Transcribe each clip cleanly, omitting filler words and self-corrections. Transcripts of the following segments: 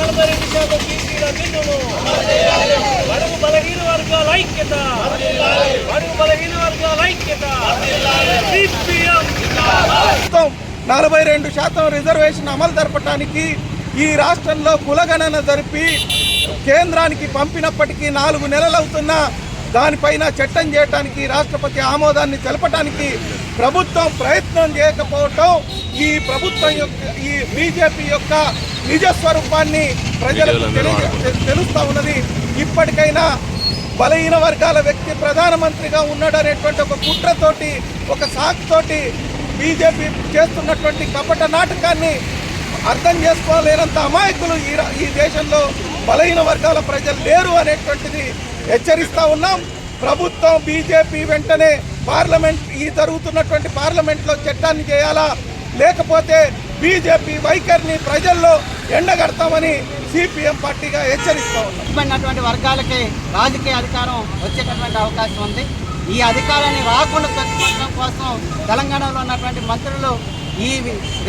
42% బీసీల బిల్లును బడుగు బలహీన వర్గాల ఐక్యత, బడుగు బలహీన వర్గాల ఐక్యత. సిపిఎం 42% రిజర్వేషన్ అమలు జరపడానికి ఈ రాష్ట్రంలో కులగణన జరిపి కేంద్రానికి పంపినప్పటికీ 4 నెలలవుతున్నా దానిపైన చట్టం చేయడానికి రాష్ట్రపతి ఆమోదాన్ని తెలపడానికి ప్రభుత్వం ప్రయత్నం చేయకపోవటం ఈ ప్రభుత్వం యొక్క ఈ బీజేపీ యొక్క నిజస్వరూపాన్ని ప్రజలకు తెలుస్తూ ఉన్నది. ఇప్పటికైనా బలహీన వర్గాల వ్యక్తి ప్రధానమంత్రిగా ఉన్నాడనేటువంటి ఒక కుట్రతోటి, ఒక సాకుతోటి బీజేపీ చేస్తున్నటువంటి కపట నాటకాన్ని అర్థం చేసుకోలేనంత అమాయకులు ఈ దేశంలో బలహీన వర్గాల ప్రజలు లేరు అనేటువంటిది హెచ్చరిస్తూ ఉన్నాం. ప్రభుత్వం బీజేపీ వెంటనే జరుగుతున్నటువంటి పార్లమెంట్లో చట్టాన్ని చేయాలా, లేకపోతే బీజేపీ వైఖరిని ప్రజల్లో ఎండగడతామని సిపిఎం పార్టీగా హెచ్చరిస్తూ ఉన్నాం. వర్గాలకి రాజకీయ అధికారం వచ్చేటటువంటి అవకాశం ఉంది. ఈ అధికారాన్ని రాకుండా తగ్గించడం కోసం తెలంగాణలో ఉన్నటువంటి మంత్రులు ఈ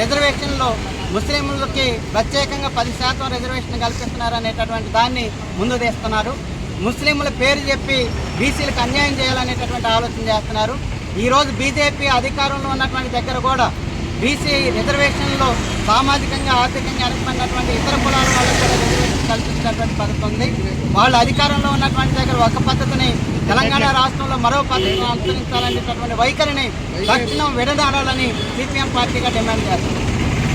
రిజర్వేషన్లో ముస్లింలకి ప్రత్యేకంగా 10% రిజర్వేషన్ కల్పిస్తున్నారు అనేటటువంటి దాన్ని ముందు తీస్తున్నారు. ముస్లింల పేరు చెప్పి బీసీలకు అన్యాయం చేయాలనేటటువంటి ఆలోచన చేస్తున్నారు. ఈరోజు బీజేపీ అధికారంలో ఉన్నటువంటి దగ్గర కూడా బీసీ రిజర్వేషన్లో సామాజికంగా ఆర్థికంగా వెనకబడినటువంటి ఇతర కులాల వాళ్ళకి కూడా రిజర్వేషన్ కల్పించినటువంటి పద్ధతి ఉంది. వాళ్ళు అధికారంలో ఉన్నటువంటి దగ్గర ఒక పద్ధతిని, తెలంగాణ రాష్ట్రంలో మరో పద్ధతిని అనుసరించాలనేటటువంటి వైఖరిని తక్షణం విడనాడాలని సిపిఎం పార్టీగా డిమాండ్ చేస్తారు.